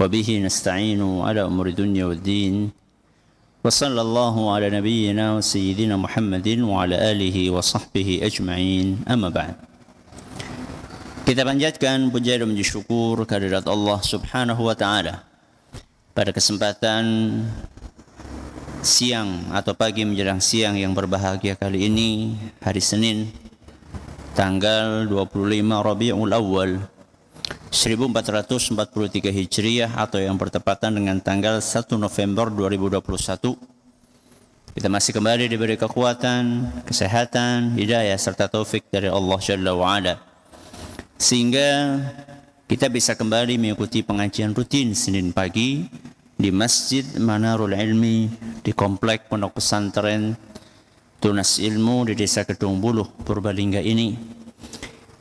وبه نستعين على أمور الدنيا والدين وصلى الله على نبينا وسيدنا محمد وعلى آله وصحبه أجمعين أما بعد. Kita panjatkan puja dan puji syukur kehadirat Allah Subhanahu wa taala. Pada kesempatan siang atau pagi menjelang siang yang berbahagia kali ini, hari Senin tanggal 25 Rabiul Awal 1443 Hijriah atau yang bertepatan dengan tanggal 1 November 2021. Kita masih kembali diberi kekuatan, kesehatan, hidayah serta taufik dari Allah Jalla wa Ala, sehingga kita bisa kembali mengikuti pengajian rutin Senin pagi di Masjid Manarul Ilmi di Komplek Pondok Pesantren Tunas Ilmu di Desa Kedung Buluh, Purbalingga ini.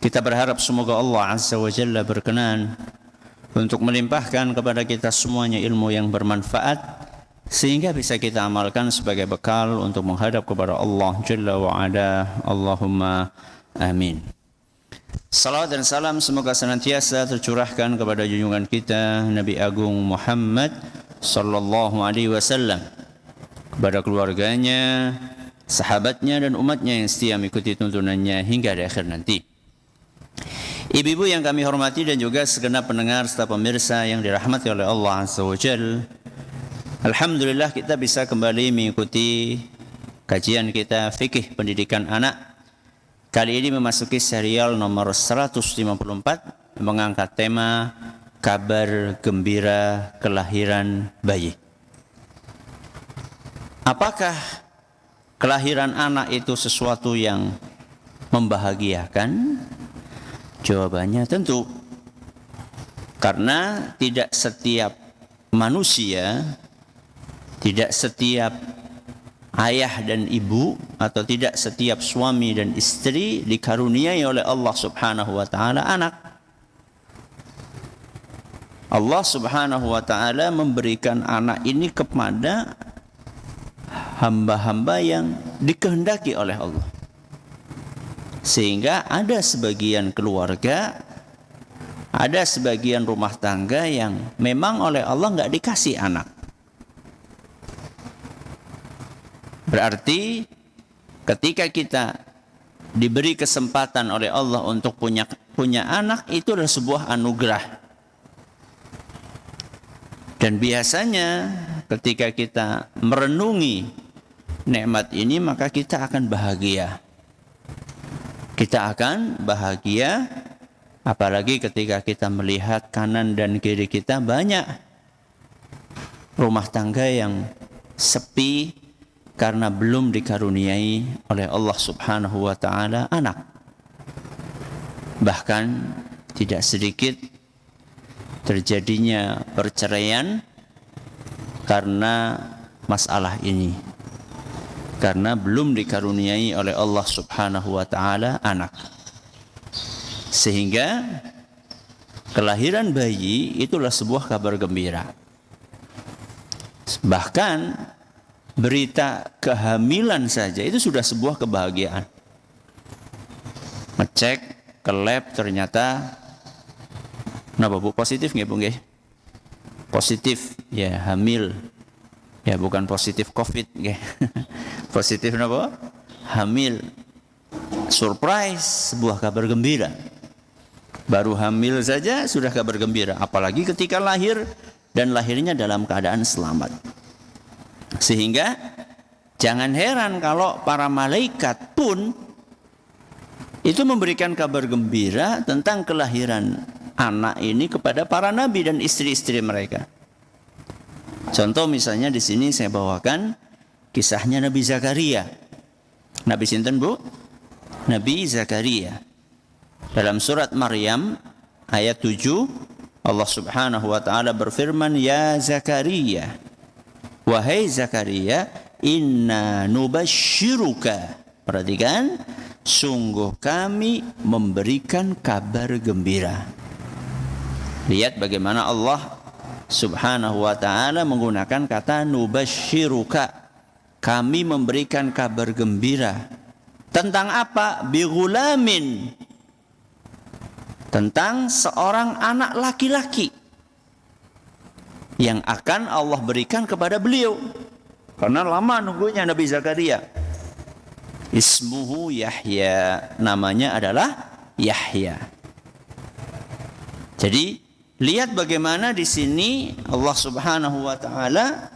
Kita berharap semoga Allah Azza wa Jalla berkenan untuk melimpahkan kepada kita semuanya ilmu yang bermanfaat, sehingga bisa kita amalkan sebagai bekal untuk menghadap kepada Allah Jalla wa Ala. Allahumma amin. Salawat dan salam semoga senantiasa tercurahkan kepada junjungan kita Nabi Agung Muhammad sallallahu alaihi wasallam, kepada keluarganya, sahabatnya dan umatnya yang setia mengikuti tuntunannya hingga di akhir nanti. Ibu-ibu yang kami hormati dan juga segenap pendengar serta pemirsa yang dirahmati oleh Allah Azza wa Jalla, alhamdulillah kita bisa kembali mengikuti kajian kita fikih pendidikan anak. Kali ini memasuki serial nomor 154 yang mengangkat tema kabar gembira kelahiran bayi. Apakah kelahiran anak itu sesuatu yang membahagiakan? Jawabannya tentu, karena tidak setiap manusia, tidak setiap ayah dan ibu, atau tidak setiap suami dan istri dikaruniai oleh Allah Subhanahu wa taala anak. Allah Subhanahu wa taala memberikan anak ini kepada hamba-hamba yang dikehendaki oleh Allah. Sehingga ada sebagian keluarga, ada sebagian rumah tangga yang memang oleh Allah nggak dikasih anak. Berarti ketika kita diberi kesempatan oleh Allah untuk punya anak, itu adalah sebuah anugerah. Dan biasanya ketika kita merenungi nikmat ini, maka kita akan bahagia. Kita akan bahagia, apalagi ketika kita melihat kanan dan kiri kita banyak rumah tangga yang sepi karena belum dikaruniai oleh Allah Subhanahu wa taala anak. Bahkan tidak sedikit terjadinya perceraian karena masalah ini, karena belum dikaruniai oleh Allah Subhanahu wa taala anak. Sehingga kelahiran bayi itulah sebuah kabar gembira. Bahkan berita kehamilan saja itu sudah sebuah kebahagiaan. Ngecek ke lab ternyata kenapa Bu, positif nggak Bu nggih? Positif ya, hamil. Ya, bukan positif COVID nggih. Positif napa? Hamil. Surprise, sebuah kabar gembira. Baru hamil saja sudah kabar gembira, apalagi ketika lahir dan lahirnya dalam keadaan selamat. Sehingga jangan heran kalau para malaikat pun itu memberikan kabar gembira tentang kelahiran anak ini kepada para nabi dan istri-istri mereka. Contoh misalnya di sini saya bawakan kisahnya Nabi Zakaria. Nabi sinten Bu? Nabi Zakaria. Dalam surat Maryam ayat 7, Allah Subhanahu wa taala berfirman, "Ya Zakaria, wahai Zakaria, inna nubasyyiruka." Perhatikan, sungguh kami memberikan kabar gembira. Lihat bagaimana Allah Subhanahu wa ta'ala menggunakan kata nubasyiruka. Kami memberikan kabar gembira. Tentang apa? Bighulamin. Tentang seorang anak laki-laki. yang akan Allah berikan kepada beliau. Karena lama nunggunya Nabi Zakaria. Ismuhu Yahya, namanya adalah Yahya. Jadi lihat bagaimana di sini Allah Subhanahu wa taala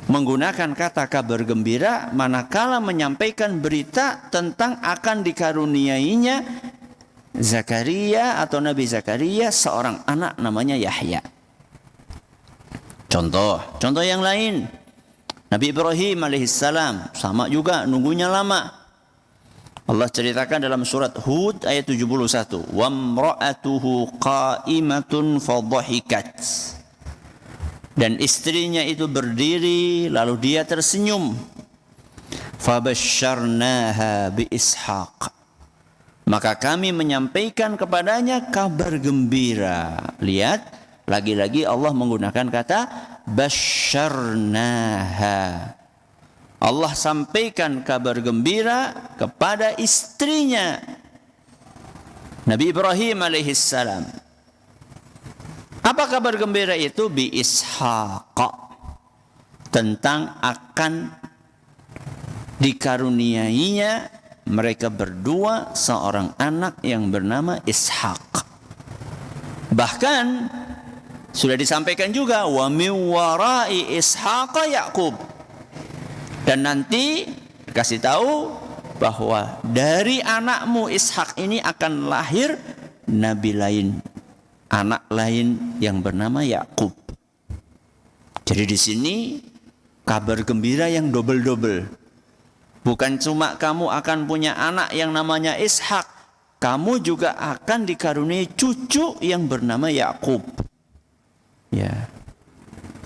menggunakan kata kabar gembira manakala menyampaikan berita tentang akan dikaruniainya Zakaria atau Nabi Zakaria seorang anak namanya Yahya. Contoh yang lain, Nabi Ibrahim alaihissalam sama juga nunggunya lama. Allah ceritakan dalam surat Hud ayat 71, wa imra'atuhu qa'imatun fadhahikat. Dan istrinya itu berdiri lalu dia tersenyum. Fabasyarnaha bi Ishaq. Maka kami menyampaikan kepadanya kabar gembira. Lihat, lagi-lagi Allah menggunakan kata basyarnaha. Allah sampaikan kabar gembira kepada istrinya Nabi Ibrahim alaihissalam. Apa kabar gembira itu? Bi Ishaq, tentang akan dikaruniainya mereka berdua seorang anak yang bernama Ishaq. Bahkan sudah disampaikan juga wa min warai Ishaq Yaqub. Dan nanti dikasih tahu bahwa dari anakmu Ishak ini akan lahir nabi lain, anak lain yang bernama Yakub. Jadi di sini kabar gembira yang double-double. Bukan cuma kamu akan punya anak yang namanya Ishak, kamu juga akan dikaruniai cucu yang bernama Yakub. Ya,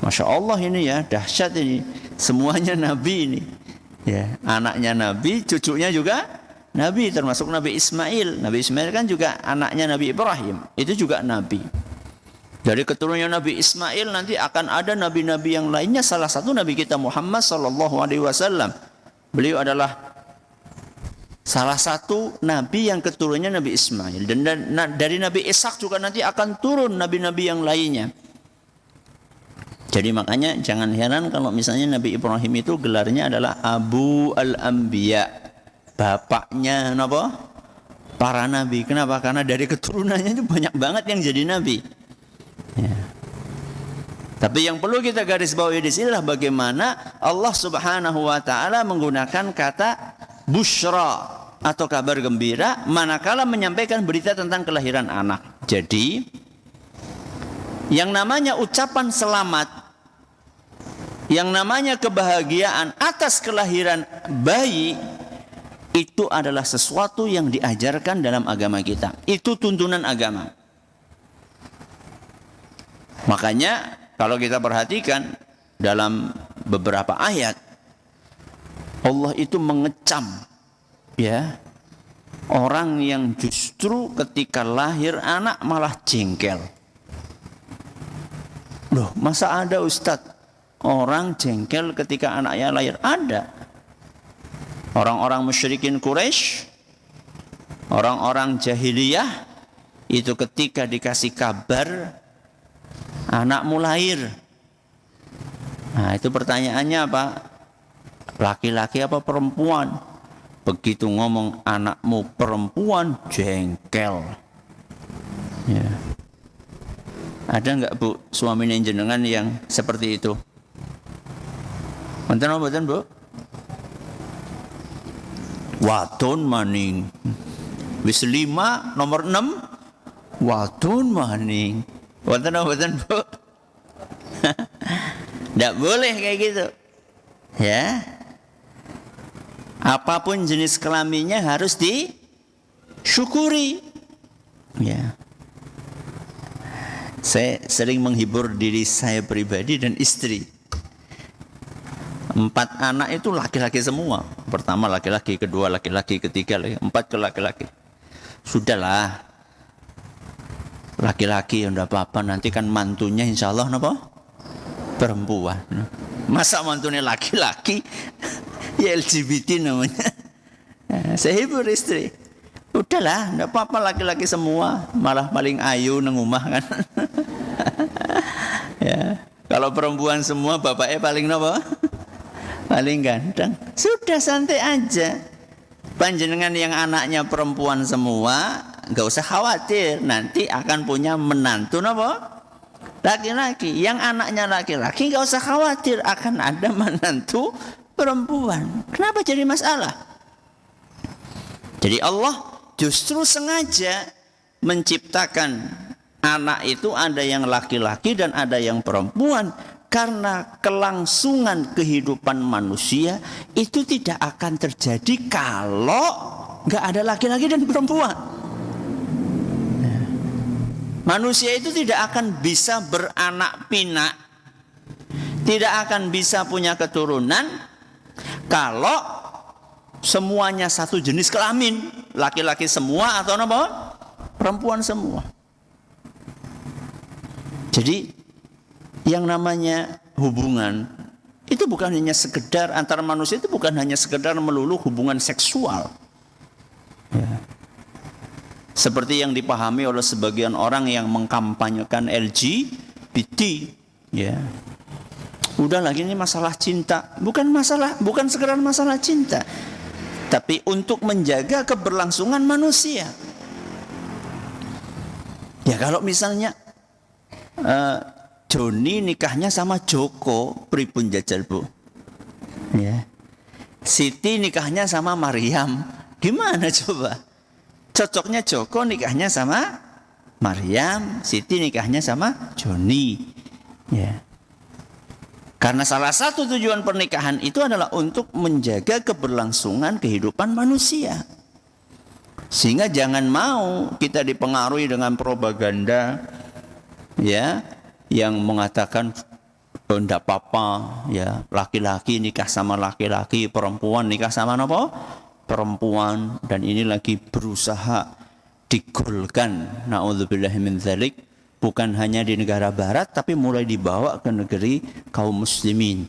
Masya Allah ini ya, dahsyat ini. Semuanya Nabi ini. Ya, anaknya Nabi, cucunya juga Nabi, termasuk Nabi Ismail. Nabi Ismail kan juga anaknya Nabi Ibrahim. Itu juga Nabi. Dari keturunannya Nabi Ismail nanti akan ada nabi-nabi yang lainnya. Salah satu Nabi kita Muhammad SAW. Beliau adalah salah satu Nabi yang keturunannya Nabi Ismail. Dan dari Nabi Ishak juga nanti akan turun nabi-nabi yang lainnya. Jadi makanya jangan heran kalau misalnya Nabi Ibrahim itu gelarnya adalah Abu al-Anbiya. Bapaknya apa? Para nabi. Kenapa? Karena dari keturunannya itu banyak banget yang jadi nabi. Ya. Tapi yang perlu kita garis bawahi di sini adalah bagaimana Allah Subhanahu wa taala menggunakan kata busyra atau kabar gembira manakala menyampaikan berita tentang kelahiran anak. Jadi yang namanya ucapan selamat, yang namanya kebahagiaan atas kelahiran bayi, itu adalah sesuatu yang diajarkan dalam agama kita. Itu tuntunan agama. Makanya kalau kita perhatikan dalam beberapa ayat, Allah itu mengecam ya orang yang justru ketika lahir anak malah jengkel. Loh, masa ada Ustadz orang jengkel ketika anaknya lahir? Ada. Orang-orang musyrikin Quraisy, orang-orang jahiliyah itu ketika dikasih kabar anakmu lahir, nah itu pertanyaannya apa? Laki-laki apa perempuan? Begitu ngomong anakmu perempuan, jengkel. Ya. Ada enggak Bu suaminya jenengan yang seperti itu? Wonten apa mboten Bu? Wadon maning. Wis 5 nomor 6 wadon maning. Wonten apa mboten Bu? Enggak boleh kayak gitu. Ya. Apapun jenis kelaminnya harus disyukuri. Ya. Saya sering menghibur diri saya pribadi dan istri. 4 anak itu laki-laki semua. Pertama laki-laki, kedua laki-laki, ketiga laki, 4 ke laki-laki. Sudahlah. Laki-laki ya enggak apa-apa, nanti kan mantunya insya Allah apa? Perempuan. Masa mantunya laki-laki? Ya LGBT namanya. Saya hibur istri. Udahlah, enggak apa-apa laki-laki semua, malah paling ayu nang omah kan. Ya. Kalau perempuan semua bapaknya paling nopo? Paling ganteng. Sudah santai aja. Panjenengan yang anaknya perempuan semua, nggak usah khawatir, nanti akan punya menantu nopo? Laki-laki. Yang anaknya laki-laki nggak usah khawatir, akan ada menantu perempuan. Kenapa jadi masalah? Jadi Allah justru sengaja menciptakan anak itu ada yang laki-laki dan ada yang perempuan, karena kelangsungan kehidupan manusia itu tidak akan terjadi kalau nggak ada laki-laki dan perempuan. Manusia itu tidak akan bisa beranak pinak, tidak akan bisa punya keturunan kalau semuanya satu jenis kelamin, laki-laki semua atau apa? Perempuan semua. Jadi yang namanya hubungan itu bukan hanya sekedar antara manusia, itu bukan hanya sekedar melulu hubungan seksual. Ya. Seperti yang dipahami oleh sebagian orang yang mengkampanyekan LGBT, ya. Udah lagi ini masalah cinta, bukan sekedar masalah cinta, tapi untuk menjaga keberlangsungan manusia. Ya kalau misalnya Joni nikahnya sama Joko, pripun jajal Bu? Ya. Siti nikahnya sama Maryam, gimana coba? Cocoknya Joko nikahnya sama Maryam, Siti nikahnya sama Joni. Ya. Karena salah satu tujuan pernikahan itu adalah untuk menjaga keberlangsungan kehidupan manusia. Sehingga jangan mau kita dipengaruhi dengan propaganda, ya, yang mengatakan tidak apa-apa, ya, laki-laki nikah sama laki-laki, perempuan nikah sama apa? Perempuan, dan ini lagi berusaha digolkan, naudzubillahi min dzalik, bukan hanya di negara barat tapi mulai dibawa ke negeri kaum muslimin,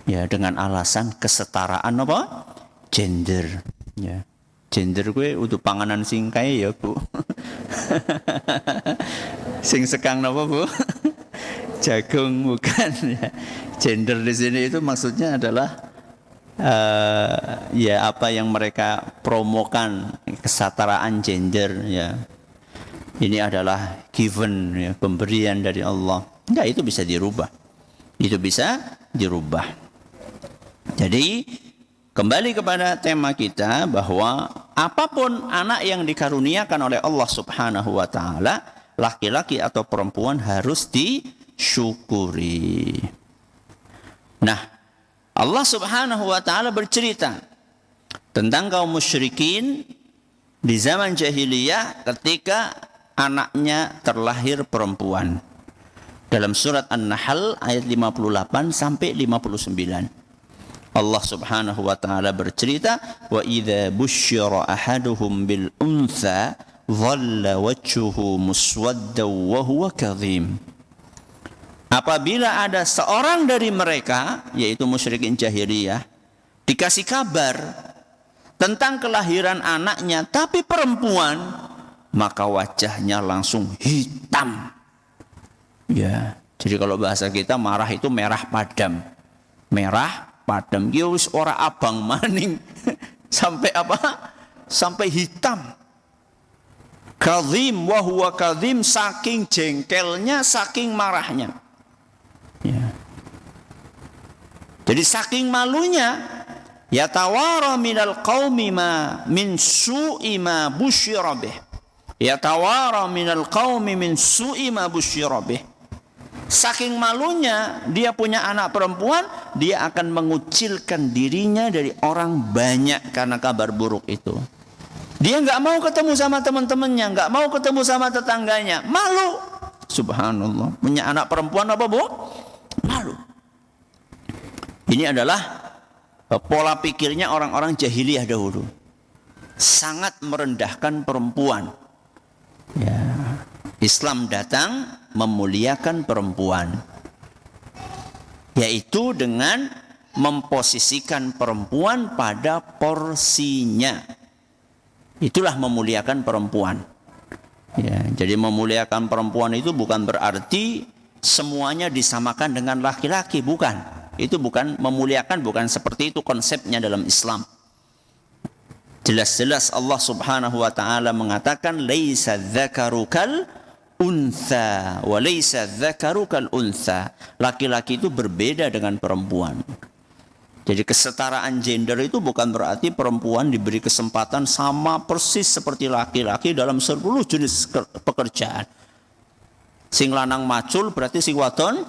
ya, dengan alasan kesetaraan apa? Gender, ya. Gender gue untuk panganan sing kae ya Bu. Sing sekang napa Bu? Jagung bukan, ya. Gender di sini itu maksudnya adalah ya apa yang mereka promokan, kesetaraan gender, ya. Ini adalah given, ya, pemberian dari Allah. Enggak, itu bisa dirubah. Itu bisa dirubah. Jadi kembali kepada tema kita bahwa apapun anak yang dikaruniakan oleh Allah Subhanahu wa taala, laki-laki atau perempuan, harus disyukuri. Nah, Allah Subhanahu wa taala bercerita tentang kaum musyrikin di zaman jahiliyah ketika anaknya terlahir perempuan. Dalam surat An-Nahl ayat 58 sampai 59. Allah Subhanahu wa taala bercerita, "Wa idza busyira ahaduhum bil untha dhalla wajhuhu muswaddan wa huwa kadhim." Apabila ada seorang dari mereka, yaitu musyrikin jahiliyah, dikasih kabar tentang kelahiran anaknya tapi perempuan, maka wajahnya langsung hitam. Ya, jadi kalau bahasa kita marah itu merah padam. Merah padam, ya wis ora abang maning. Sampai apa? Sampai hitam. Kadhim wa huwa kadhim, saking jengkelnya, saking marahnya. Ya. Jadi saking malunya, yatawara minal qaumi ma min su'i ma busyira bih. Yatawara minal qaumi min su'i ma busyira bih. Saking malunya dia punya anak perempuan, dia akan mengucilkan dirinya dari orang banyak karena kabar buruk itu. Dia nggak mau ketemu sama teman-temannya, nggak mau ketemu sama tetangganya, malu. Subhanallah, punya anak perempuan apa Bu? Malu. Ini adalah pola pikirnya orang-orang jahiliyah dahulu. Sangat merendahkan perempuan. Ya. Islam datang memuliakan perempuan, yaitu dengan memposisikan perempuan pada porsinya. Itulah memuliakan perempuan. Ya, jadi memuliakan perempuan itu bukan berarti semuanya disamakan dengan laki-laki, bukan. Itu bukan memuliakan, bukan seperti itu konsepnya dalam Islam. Jelas-jelas Allah Subhanahu wa taala mengatakan laisa dzakaru kal untha wa laisa dzakaru kal untha. Laki-laki itu berbeda dengan perempuan. Jadi kesetaraan gender itu bukan berarti perempuan diberi kesempatan sama persis seperti laki-laki dalam 10 jenis pekerjaan. Sing lanang macul berarti sing wadon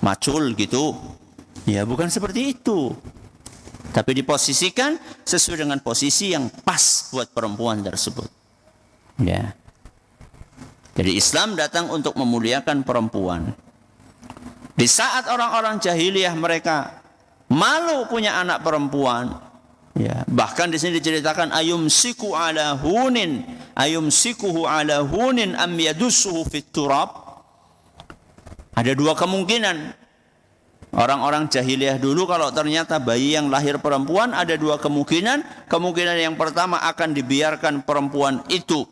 macul gitu. Ya, bukan seperti itu. Tapi diposisikan sesuai dengan posisi yang pas buat perempuan tersebut. Ya. Jadi Islam datang untuk memuliakan perempuan. Di saat orang-orang jahiliyah mereka malu punya anak perempuan, ya, bahkan di sini diceritakan ayumsikuhu ala hunin am yadussuhu fit turab. Ada dua kemungkinan. Orang-orang jahiliyah dulu kalau ternyata bayi yang lahir perempuan ada dua kemungkinan. Kemungkinan yang pertama akan dibiarkan perempuan itu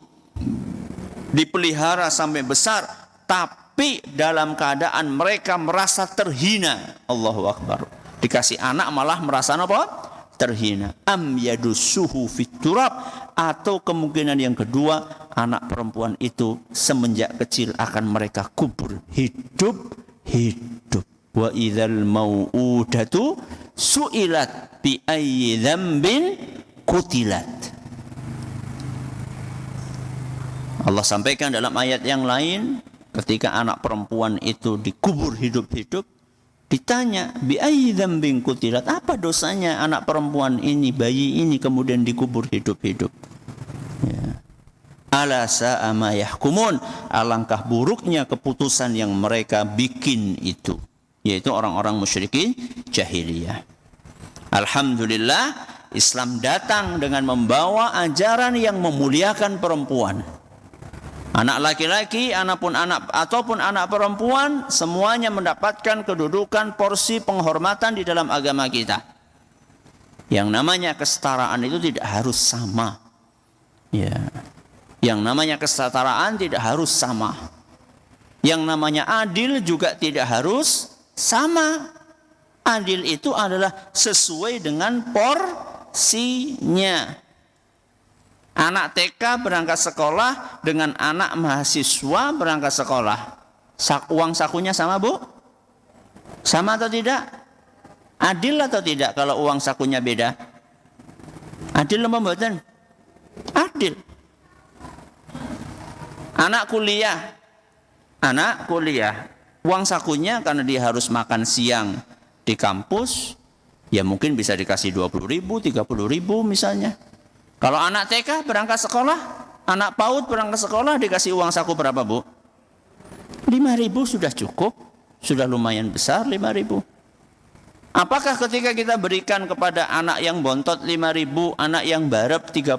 dipelihara sampai besar, tapi dalam keadaan mereka merasa terhina. Allahu Akbar. Dikasih anak malah merasa apa? Terhina. Am yadussuhu fit turab, atau kemungkinan yang kedua, anak perempuan itu semenjak kecil akan mereka kubur hidup. Wa idzal mau'udatu su'ilat bi ayyi dzambin qutilat. Allah sampaikan dalam ayat yang lain, ketika anak perempuan itu dikubur hidup-hidup, ditanya, bi ayyi dzambin qutilat, apa dosanya anak perempuan ini, bayi ini kemudian dikubur hidup-hidup. Ya. Ala sa'a ma yahkumun, alangkah buruknya keputusan yang mereka bikin itu, yaitu orang-orang musyrikin jahiliyah. Alhamdulillah, Islam datang dengan membawa ajaran yang memuliakan perempuan. Anak laki-laki, ataupun anak perempuan, semuanya mendapatkan kedudukan porsi penghormatan di dalam agama kita. Yang namanya kesetaraan itu tidak harus sama. Ya. Yang namanya kesetaraan tidak harus sama. Yang namanya adil juga tidak harus sama. Adil itu adalah sesuai dengan porsinya. Anak TK berangkat sekolah dengan anak mahasiswa berangkat sekolah. Uang sakunya sama, Bu? Sama atau tidak? Adil atau tidak kalau uang sakunya beda? Adil apa mboten? Adil. Anak kuliah. Uang sakunya karena dia harus makan siang di kampus, ya mungkin bisa dikasih 20.000, 30.000 misalnya. Kalau anak TK berangkat sekolah, anak PAUD berangkat sekolah dikasih uang saku berapa, Bu? 5.000 sudah cukup, sudah lumayan besar 5.000. Apakah ketika kita berikan kepada anak yang bontot 5.000, anak yang barep 30.000,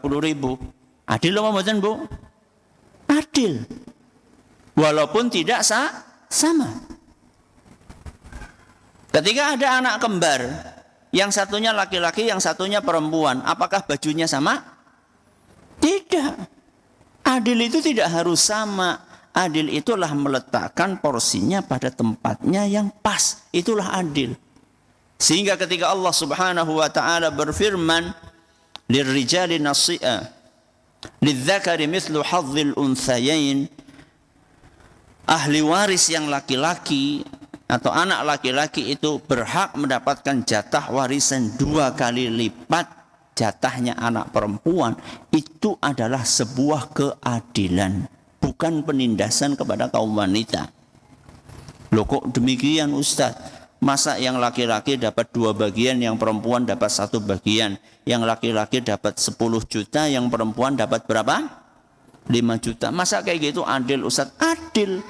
adil apa mboten, Bu? Adil. Walaupun tidak sama. Ketika ada anak kembar, yang satunya laki-laki, yang satunya perempuan, apakah bajunya sama? Tidak. Adil itu tidak harus sama. Adil itulah meletakkan porsinya pada tempatnya yang pas. Itulah adil. Sehingga ketika Allah Subhanahu wa taala berfirman, "Lirrijali nasi'a, lidzakari mithlu hadzil unthayain." Ahli waris yang laki-laki atau anak laki-laki itu berhak mendapatkan jatah warisan 2 kali lipat jatahnya anak perempuan. Itu adalah sebuah keadilan, bukan penindasan kepada kaum wanita. Loh kok demikian, Ustaz? Masa yang laki-laki dapat 2 bagian, yang perempuan dapat 1 bagian? Yang laki-laki dapat 10 juta, yang perempuan dapat berapa? 5 juta. Masa kayak gitu adil, Ustaz? Adil.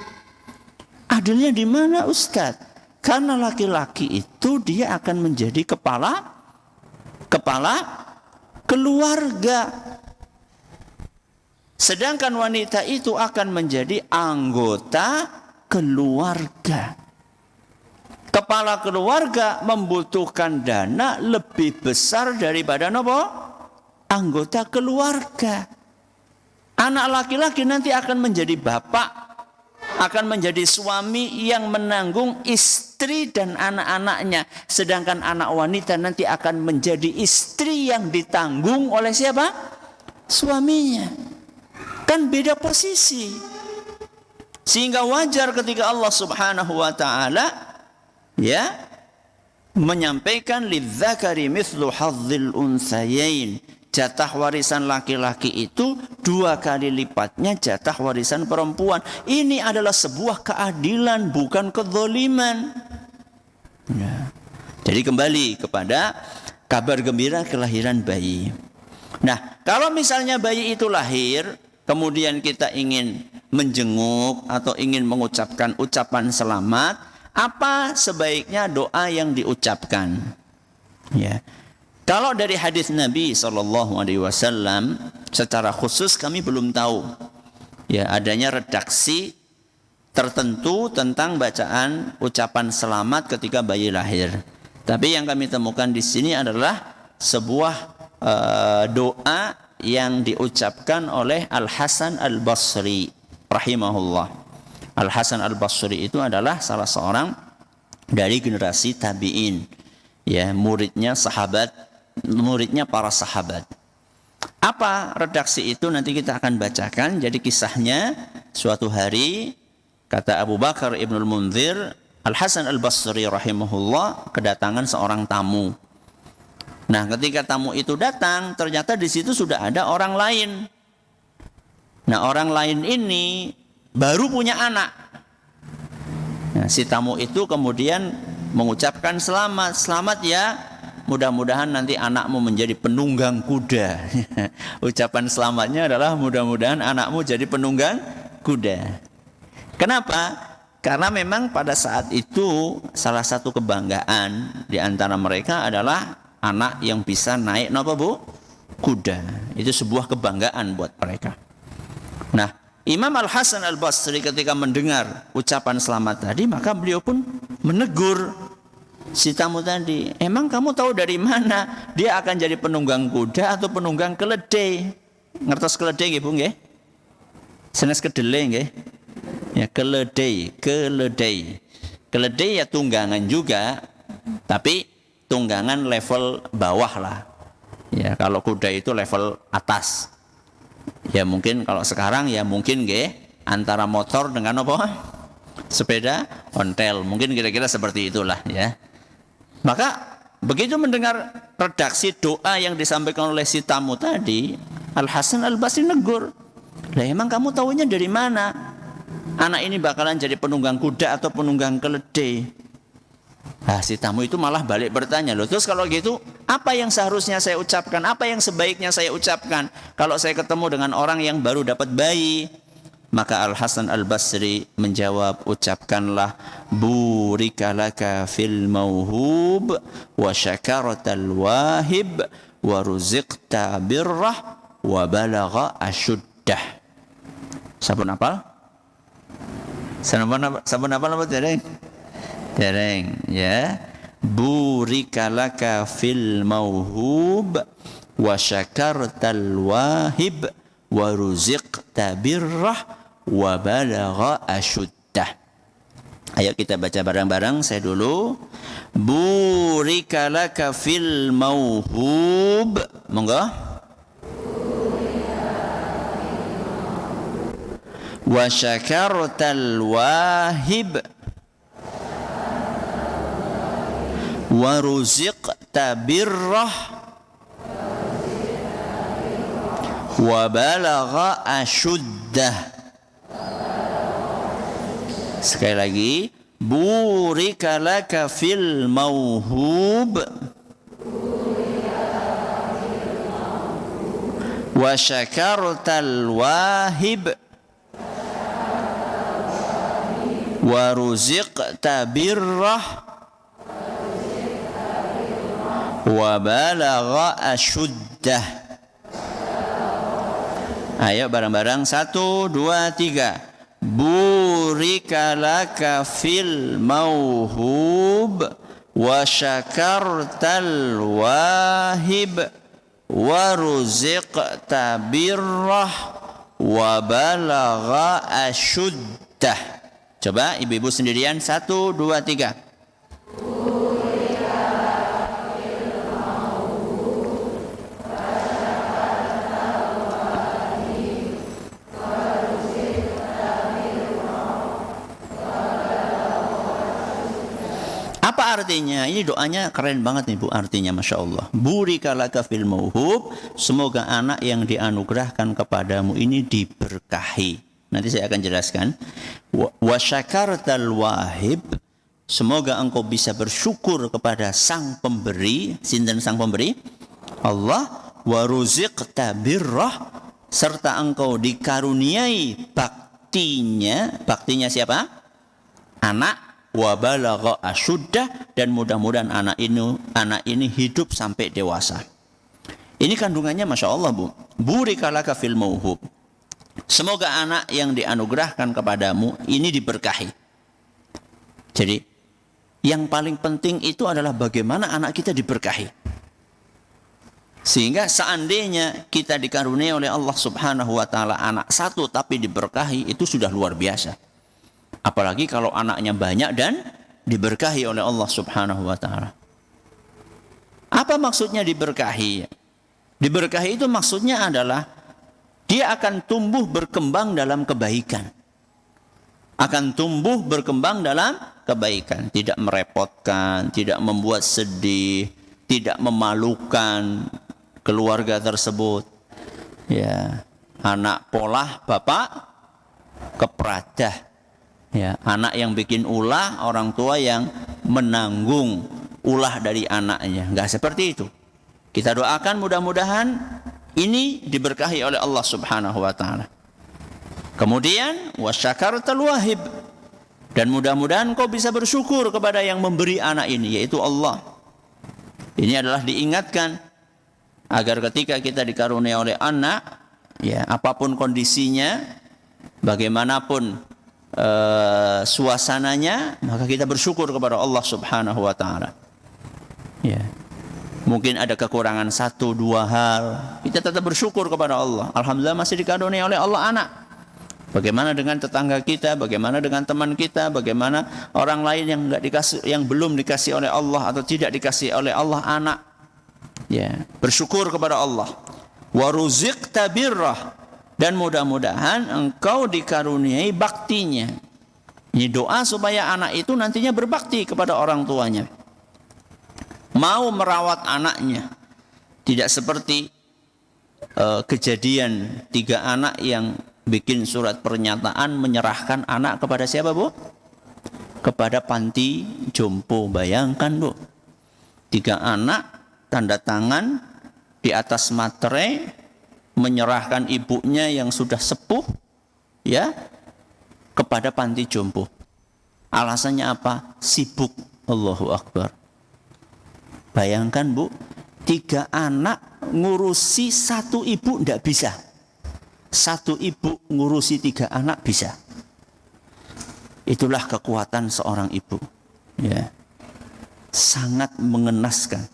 Adilnya di mana, Ustaz? Karena laki-laki itu dia akan menjadi kepala keluarga. Sedangkan wanita itu akan menjadi anggota keluarga. Kepala keluarga membutuhkan dana lebih besar daripada anggota keluarga. Anak laki-laki nanti akan menjadi bapak, akan menjadi suami yang menanggung istri dan anak-anaknya. Sedangkan anak wanita nanti akan menjadi istri yang ditanggung oleh siapa? Suaminya. Kan beda posisi. Sehingga wajar ketika Allah Subhanahu wa taala ya menyampaikan lidzakari mithlu hadzil untsayain. Jatah warisan laki-laki itu 2 kali lipatnya jatah warisan perempuan. Ini adalah sebuah keadilan, bukan kezaliman. Ya. Jadi kembali kepada kabar gembira kelahiran bayi. Nah, kalau misalnya bayi itu lahir, kemudian kita ingin menjenguk atau ingin mengucapkan ucapan selamat, apa sebaiknya doa yang diucapkan? Ya. Kalau dari hadis Nabi SAW, secara khusus kami belum tahu ya adanya redaksi tertentu tentang bacaan ucapan selamat ketika bayi lahir. Tapi yang kami temukan di sini adalah sebuah doa yang diucapkan oleh Al Hasan Al Basri rahimahullah. Al Hasan Al Basri itu adalah salah seorang dari generasi tabi'in, ya, muridnya para sahabat. Apa redaksi itu nanti kita akan bacakan. Jadi kisahnya, suatu hari kata Abu Bakar Ibnul Munzir, Al Hasan Al Basri rahimahullah kedatangan seorang tamu. Nah, ketika tamu itu datang, ternyata di situ sudah ada orang lain. Nah, orang lain ini baru punya anak. Nah, si tamu itu kemudian mengucapkan selamat ya, mudah-mudahan nanti anakmu menjadi penunggang kuda. Ucapan selamatnya adalah mudah-mudahan anakmu jadi penunggang kuda. Kenapa? Karena memang pada saat itu salah satu kebanggaan di antara mereka adalah anak yang bisa naik napa Bu? Kuda. Itu sebuah kebanggaan buat mereka. Nah, Imam Al Hasan Al Basri ketika mendengar ucapan selamat tadi, maka beliau pun menegur si tamu tadi. Emang kamu tahu dari mana dia akan jadi penunggang kuda atau penunggang keledai? Ngertos keledai nggih Bu nggih? Senes kedelai nggih? Ya, keledai. Keledai ya tunggangan juga, tapi tunggangan level bawah lah. Ya, kalau kuda itu level atas. Ya mungkin kalau sekarang ya mungkin nggih antara motor dengan apa? Sepeda ontel. Mungkin kira-kira seperti itulah ya. Maka begitu mendengar redaksi doa yang disampaikan oleh si tamu tadi, Al Hasan Al Basri negur. Lah emang kamu tahunya dari mana? Anak ini bakalan jadi penunggang kuda atau penunggang keledai? Nah, si tamu itu malah balik bertanya, loh terus kalau gitu apa yang seharusnya saya ucapkan? Apa yang sebaiknya saya ucapkan kalau saya ketemu dengan orang yang baru dapat bayi? Maka Al Hasan Al Basri menjawab, ucapkanlah burikalaka fil mauhub wa syakartal wahib wa ruziqta birrah wa balagha asyuddah. Sampun apal? Sampun apal apa dereng? Dereng ya. Burikalaka fil mauhub wa syakartal wahib wa ruziqta birrah wa balagha asyuddah. Ayo kita baca bareng-bareng. Saya dulu. Burikalaka fil mauhub. Monggo. Wa syakartal wahib wa ruziqta birrah wa balagha asyuddah. Sekali lagi, burika laka fil mauhub wa syakartal wahib wa ruziqta birrah wa balagha asyuddah. Ayo bareng-bareng 1, 2, 3. Burika laka fil mauhub wa syakartal wahib wa ruziqta birrah wa balagha asyuddah. Coba ibu-ibu sendirian, 1, 2, 3. Apa artinya? Ini doanya keren banget nih Bu, artinya Masya Allah. Burikalaka fil mauhub, semoga anak yang dianugerahkan kepadamu ini diberkahi. Nanti saya akan jelaskan. Wa syakartal wahib, semoga engkau bisa bersyukur kepada sang pemberi. Sinten sang pemberi? Allah. Wa ruziqta birrah, serta engkau dikaruniai baktinya. Baktinya siapa? Anak. Wa balagha asyuddah, dan mudah-mudahan anak ini hidup sampai dewasa. Ini kandungannya Masya Allah Bu. Burikalaka fil mauhub, semoga anak yang dianugerahkan kepadamu ini diberkahi. Jadi yang paling penting itu adalah bagaimana anak kita diberkahi. Sehingga seandainya kita dikaruniai oleh Allah Subhanahu wa taala anak satu tapi diberkahi, itu sudah luar biasa. Apalagi kalau anaknya banyak dan diberkahi oleh Allah Subhanahu wa taala. Apa maksudnya diberkahi? Diberkahi itu maksudnya adalah dia akan tumbuh berkembang dalam kebaikan. Akan tumbuh berkembang dalam kebaikan, tidak merepotkan, tidak membuat sedih, tidak memalukan keluarga tersebut. Ya, anak polah, bapak kepradah. Ya, anak yang bikin ulah, orang tua yang menanggung ulah dari anaknya. Enggak seperti itu. Kita doakan mudah-mudahan ini diberkahi oleh Allah Subhanahu wa taala. Kemudian wasyakartal wahib, dan mudah-mudahan kau bisa bersyukur kepada yang memberi anak ini, yaitu Allah. Ini adalah diingatkan agar ketika kita dikaruniai oleh anak, ya apapun kondisinya, bagaimanapun suasananya, maka kita bersyukur kepada Allah Subhanahu wa taala. Ya. Mungkin ada kekurangan 1-2 hal, kita tetap bersyukur kepada Allah. Alhamdulillah masih dikaruniai oleh Allah anak. Bagaimana dengan tetangga kita, bagaimana dengan teman kita, bagaimana orang lain yang enggak dikasih, yang belum dikasih oleh Allah atau tidak dikasih oleh Allah anak. Ya, bersyukur kepada Allah. Wa ruziqta birrah, dan mudah-mudahan engkau dikaruniai baktinya. Ini doa supaya anak itu nantinya berbakti kepada orang tuanya. Mau merawat anaknya. Tidak seperti kejadian 3 anak yang bikin surat pernyataan menyerahkan anak kepada siapa Bu? Kepada panti jompo. Bayangkan Bu. 3 anak tanda tangan di atas materai, menyerahkan ibunya yang sudah sepuh, ya, kepada panti jompo. Alasannya apa? Sibuk. Allahu Akbar. Bayangkan Bu, 3 anak ngurusi 1 ibu tidak bisa. 1 ibu ngurusi 3 anak bisa. Itulah kekuatan seorang ibu. Ya. Sangat mengenaskan.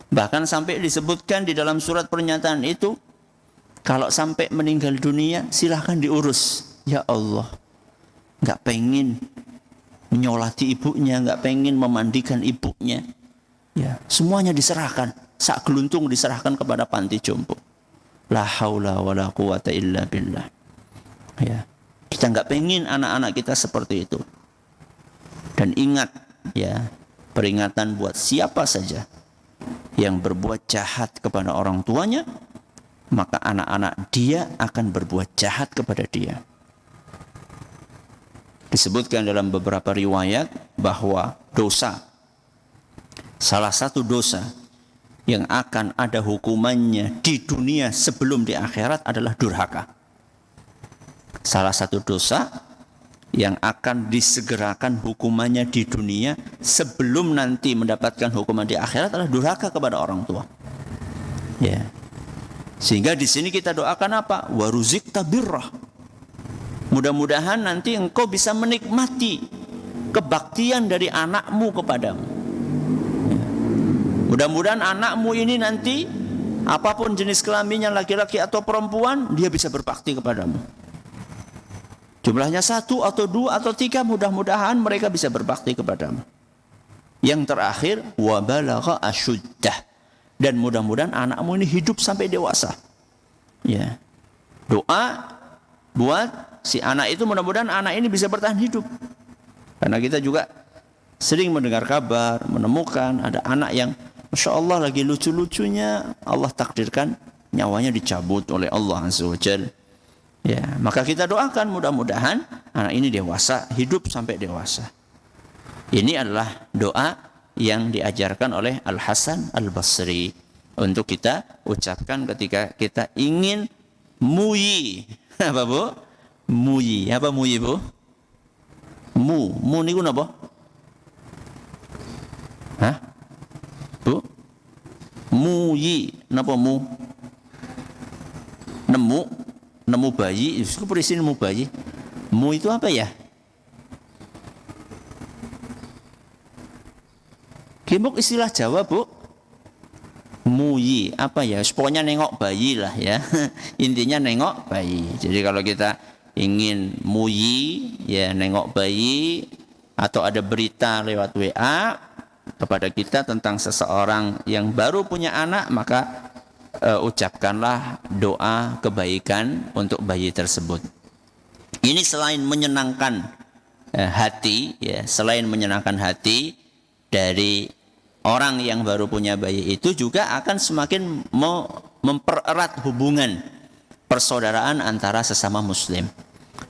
Bahkan sampai disebutkan di dalam surat pernyataan itu, kalau sampai meninggal dunia, silahkan diurus. Ya Allah, nggak pengen menyolati ibunya, nggak pengen memandikan ibunya. Ya, semuanya diserahkan, sak geluntung diserahkan kepada panti jompo. La haula wa la quwata illa billah. Ya, kita nggak pengen anak-anak kita seperti itu. Dan ingat, ya, peringatan buat siapa saja yang berbuat jahat kepada orang tuanya, maka anak-anak dia akan berbuat jahat kepada dia. Disebutkan dalam beberapa riwayat bahwa dosa, salah satu dosa yang akan ada hukumannya di dunia sebelum di akhirat adalah durhaka. Salah satu dosa yang akan disegerakan hukumannya di dunia sebelum nanti mendapatkan hukuman di akhirat adalah durhaka kepada orang tua. Ya. Sehingga di sini kita doakan apa? Wa ruziqta birrah. Mudah-mudahan nanti engkau bisa menikmati kebaktian dari anakmu kepadamu. Ya. Mudah-mudahan anakmu ini nanti apapun jenis kelaminnya, laki-laki atau perempuan, dia bisa berbakti kepadamu. Jumlahnya 1 atau 2 atau 3, mudah-mudahan mereka bisa berbakti kepadamu. Yang terakhir, wa balagha asyuddah, dan mudah-mudahan anakmu ini hidup sampai dewasa. Ya. Doa buat si anak itu, mudah-mudahan anak ini bisa bertahan hidup. Karena kita juga sering mendengar kabar, menemukan ada anak yang Masya Allah lagi lucu-lucunya, Allah takdirkan nyawanya dicabut oleh Allah Azza wa Jalla. Ya, maka kita doakan mudah-mudahan anak ini dewasa, hidup sampai dewasa. Ini adalah doa yang diajarkan oleh Al-Hasan Al-Basri untuk kita ucapkan ketika kita ingin muyi. Apa Bu? Muyi. Apa muyi Bu? Mu niku napa? Hah? Bu? Muyi. Napa mu? Nemu bayi. Itu perisi nemu bayi. Mu itu apa ya? Gimuk istilah Jawa Bu. Muyi apa ya? Pokoknya nengok bayi lah ya. Intinya nengok bayi. Jadi kalau kita ingin muyi ya nengok bayi, atau ada berita lewat WA kepada kita tentang seseorang yang baru punya anak, maka ucapkanlah doa kebaikan untuk bayi tersebut. Ini selain menyenangkan hati ya, selain menyenangkan hati dari orang yang baru punya bayi, itu juga akan semakin mempererat hubungan persaudaraan antara sesama muslim.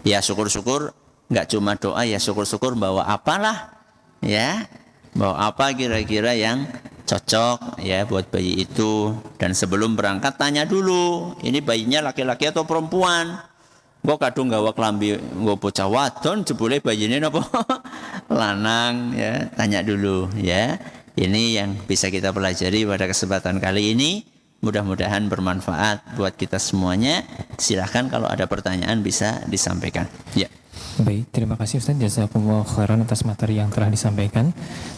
Ya syukur-syukur nggak cuma doa, ya syukur-syukur bawa apalah ya, bawa apa kira-kira yang cocok ya buat bayi itu. Dan sebelum berangkat tanya dulu, ini bayinya laki-laki atau perempuan. Gua kadung gawa kelambi nggo bocah wadon jebule bayine napa lanang ya, tanya dulu ya. Ini yang bisa kita pelajari pada kesempatan kali ini. Mudah-mudahan bermanfaat buat kita semuanya. Silahkan kalau ada pertanyaan bisa disampaikan. Ya. Baik, terima kasih Ustaz. Jazakumullah khairan atas materi yang telah disampaikan.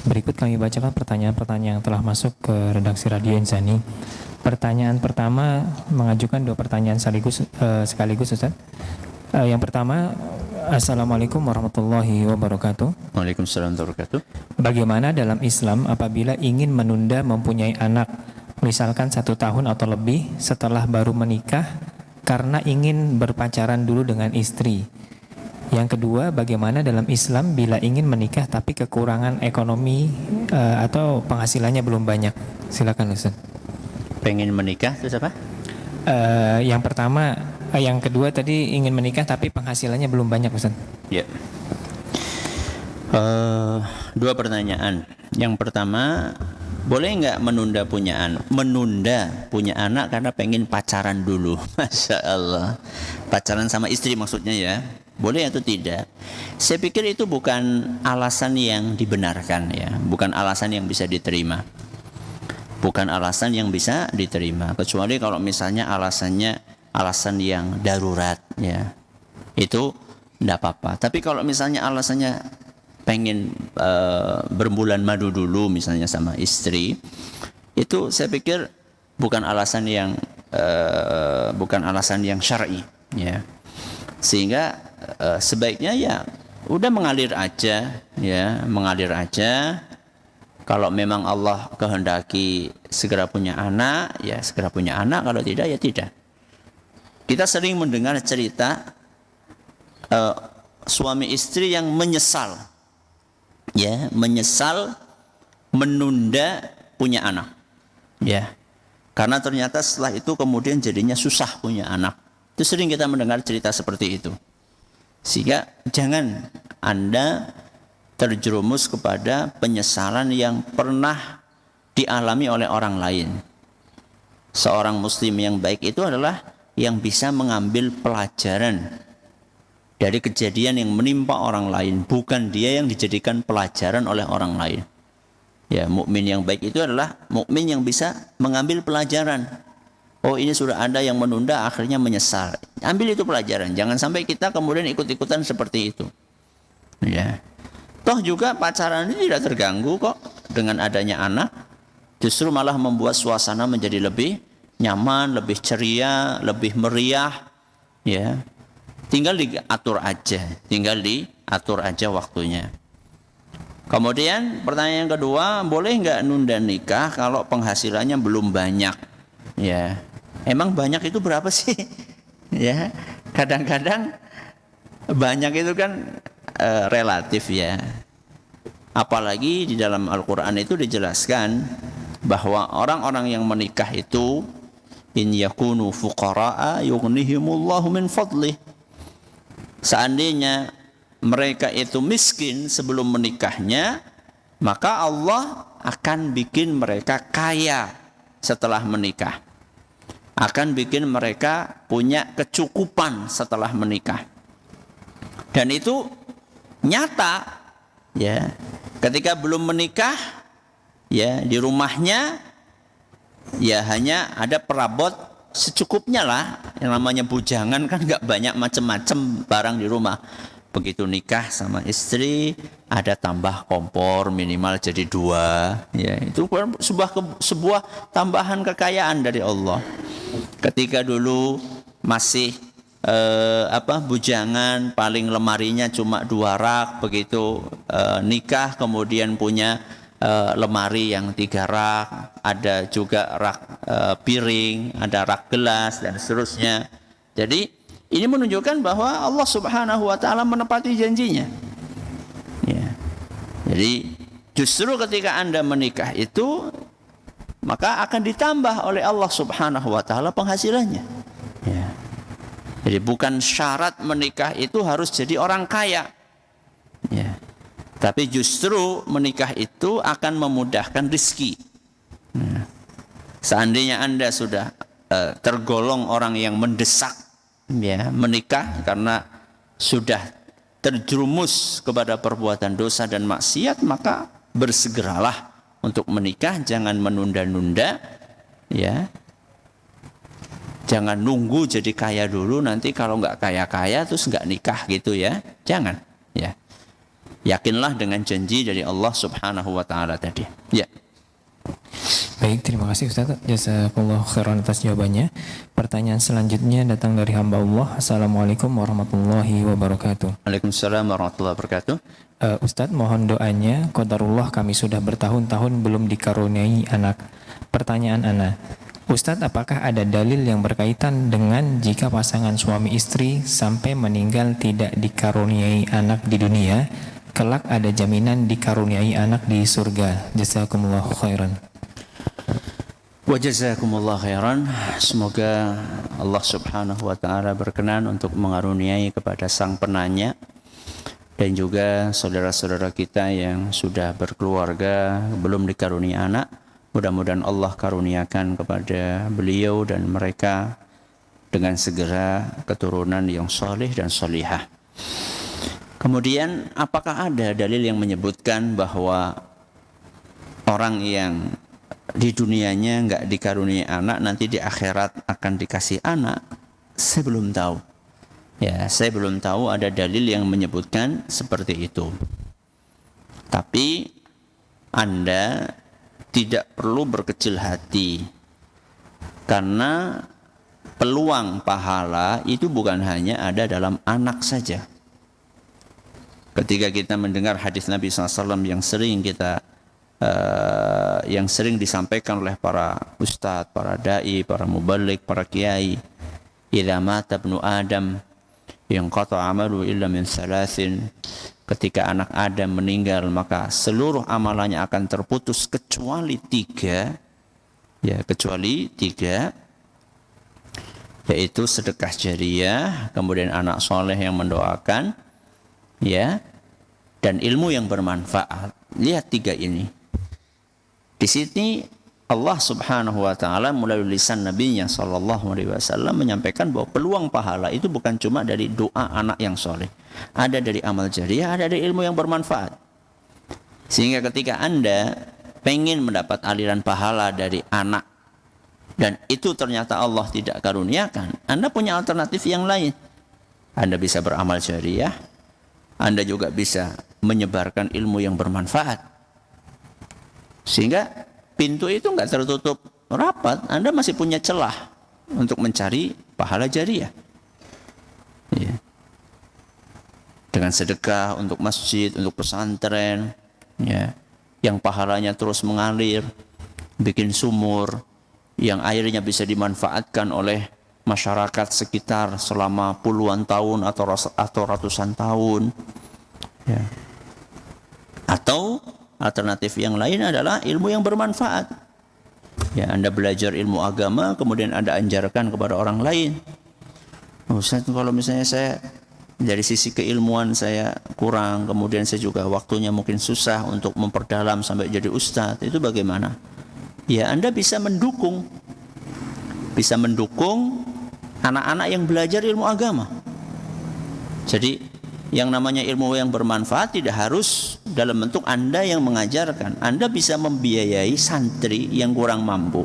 Berikut kami bacakan pertanyaan-pertanyaan yang telah masuk ke redaksi Radio Insani. Pertanyaan pertama mengajukan 2 pertanyaan sekaligus Ustaz. Yang pertama, Assalamualaikum warahmatullahi wabarakatuh. Waalaikumsalam warahmatullahi wabarakatuh. Bagaimana dalam Islam apabila ingin menunda mempunyai anak, misalkan 1 tahun atau lebih setelah baru menikah, karena ingin berpacaran dulu dengan istri? Yang kedua, bagaimana dalam Islam bila ingin menikah tapi kekurangan ekonomi atau penghasilannya belum banyak? Silakan Ustaz. Pengen menikah itu apa? Yang pertama, yang kedua tadi ingin menikah tapi penghasilannya belum banyak Ustaz. Ya. 2 pertanyaan. Yang pertama, boleh nggak menunda punya anak? Menunda punya anak karena pengen pacaran dulu. Masya Allah. Pacaran sama istri maksudnya ya. Boleh atau tidak? Saya pikir itu bukan alasan yang dibenarkan ya, bukan alasan yang bisa diterima. Bukan alasan yang bisa diterima, kecuali kalau misalnya alasannya alasan yang darurat ya. Itu enggak apa-apa. Tapi kalau misalnya alasannya pengen berbulan madu dulu misalnya sama istri, itu saya pikir bukan alasan yang syar'i ya. Sehingga sebaiknya ya udah mengalir aja ya, mengalir aja. Kalau memang Allah kehendaki segera punya anak ya segera punya anak, kalau tidak ya tidak. Kita sering mendengar cerita suami istri yang menyesal ya, menyesal menunda punya anak ya, karena ternyata setelah itu kemudian jadinya susah punya anak. Itu sering kita mendengar cerita seperti itu. Sehingga jangan Anda terjerumus kepada penyesalan yang pernah dialami oleh orang lain. Seorang muslim yang baik itu adalah yang bisa mengambil pelajaran dari kejadian yang menimpa orang lain, bukan dia yang dijadikan pelajaran oleh orang lain. Ya, mukmin yang baik itu adalah mukmin yang bisa mengambil pelajaran. Oh, ini sudah ada yang menunda akhirnya menyesal. Ambil itu pelajaran. Jangan sampai kita kemudian ikut-ikutan seperti itu. Ya. Toh juga pacaran ini tidak terganggu kok dengan adanya anak. Justru malah membuat suasana menjadi lebih nyaman, lebih ceria, lebih meriah. Ya. tinggal diatur aja waktunya. Kemudian pertanyaan yang kedua, boleh nggak nunda nikah kalau penghasilannya belum banyak? Ya, emang banyak itu berapa sih? Ya, kadang-kadang banyak itu kan relatif ya. Apalagi di dalam Al-Quran itu dijelaskan bahwa orang-orang yang menikah itu in yakunu fuqara'a yughnihimullahu min fadlih. Seandainya mereka itu miskin sebelum menikahnya, maka Allah akan bikin mereka kaya setelah menikah. Akan bikin mereka punya kecukupan setelah menikah. Dan itu nyata ya. Ketika belum menikah ya, di rumahnya ya hanya ada perabot secukupnya lah. Yang namanya bujangan kan enggak banyak macam-macam barang di rumah. Begitu nikah sama istri, ada tambah kompor minimal jadi 2 ya, itu sebuah tambahan kekayaan dari Allah. Ketika dulu masih bujangan, paling lemarinya cuma 2 rak, begitu nikah kemudian punya lemari yang 3 rak, ada juga rak piring, ada rak gelas dan seterusnya. Jadi ini menunjukkan bahwa Allah Subhanahu wa taala menepati janjinya. Ya. Jadi justru ketika Anda menikah itu maka akan ditambah oleh Allah Subhanahu wa taala penghasilannya. Ya. Jadi bukan syarat menikah itu harus jadi orang kaya. Ya. Tapi justru menikah itu akan memudahkan rezeki. Ya. Seandainya Anda sudah tergolong orang yang mendesak ya menikah karena sudah terjerumus kepada perbuatan dosa dan maksiat, maka bersegeralah untuk menikah, jangan menunda-nunda ya. Jangan nunggu jadi kaya dulu, nanti kalau nggak kaya-kaya terus nggak nikah gitu ya. Jangan ya. Yakinlah dengan janji dari Allah Subhanahu wa taala tadi. Ya. Baik, terima kasih Ustaz. Jazakallahu khairan atas jawabannya. Pertanyaan selanjutnya datang dari hamba Allah. Assalamualaikum warahmatullahi wabarakatuh. Waalaikumsalam warahmatullahi wabarakatuh. Ustaz, mohon doanya. Qadarullah kami sudah bertahun-tahun belum dikaruniai anak. Pertanyaan ana, Ustaz, apakah ada dalil yang berkaitan dengan jika pasangan suami istri sampai meninggal tidak dikaruniai anak di dunia, kelak ada jaminan dikaruniai anak di surga? Jazakumullahu khairan. Wa jazakumullah khairan. Semoga Allah Subhanahu wa taala berkenan untuk mengaruniai kepada sang penanya dan juga saudara-saudara kita yang sudah berkeluarga belum dikaruniai anak. Mudah-mudahan Allah karuniakan kepada beliau dan mereka dengan segera keturunan yang saleh dan salihah. Kemudian apakah ada dalil yang menyebutkan bahwa orang yang di dunianya enggak dikaruniai anak nanti di akhirat akan dikasih anak? Saya belum tahu. Ya, saya belum tahu ada dalil yang menyebutkan seperti itu. Tapi Anda tidak perlu berkecil hati, karena peluang pahala itu bukan hanya ada dalam anak saja. Ketika kita mendengar hadis Nabi SAW yang sering disampaikan oleh para ustadz, para dai, para mubaligh, para kiai, idza mata ibnu Adam yanqata amalu illa min thalathin, ketika anak Adam meninggal maka seluruh amalannya akan terputus kecuali 3, ya, kecuali 3, yaitu sedekah jariyah, kemudian anak soleh yang mendoakan, ya, dan ilmu yang bermanfaat. Lihat 3 ini. Di sini Allah Subhanahu wa taala melalui lisan Nabi-Nya sallallahu alaihi wasallam menyampaikan bahwa peluang pahala itu bukan cuma dari doa anak yang soleh, ada dari amal jariyah, ada dari ilmu yang bermanfaat. Sehingga ketika Anda pengen mendapat aliran pahala dari anak dan itu ternyata Allah tidak karuniakan, Anda punya alternatif yang lain. Anda bisa beramal jariyah, Anda juga bisa menyebarkan ilmu yang bermanfaat. Sehingga pintu itu enggak tertutup rapat, Anda masih punya celah untuk mencari pahala jariyah. Ya. dengan sedekah untuk masjid, untuk pesantren, ya, yang pahalanya terus mengalir, bikin sumur, yang airnya bisa dimanfaatkan oleh masyarakat sekitar selama puluhan tahun atau ratusan tahun, ya. Atau alternatif yang lain adalah ilmu yang bermanfaat. Ya, Anda belajar ilmu agama, kemudian Anda ajarkan kepada orang lain. Ustaz, kalau misalnya saya dari sisi keilmuan saya kurang, kemudian saya juga waktunya mungkin susah untuk memperdalam sampai jadi ustaz, itu bagaimana? Ya, Anda bisa mendukung anak-anak yang belajar ilmu agama. Jadi yang namanya ilmu yang bermanfaat tidak harus dalam bentuk Anda yang mengajarkan. Anda bisa membiayai santri yang kurang mampu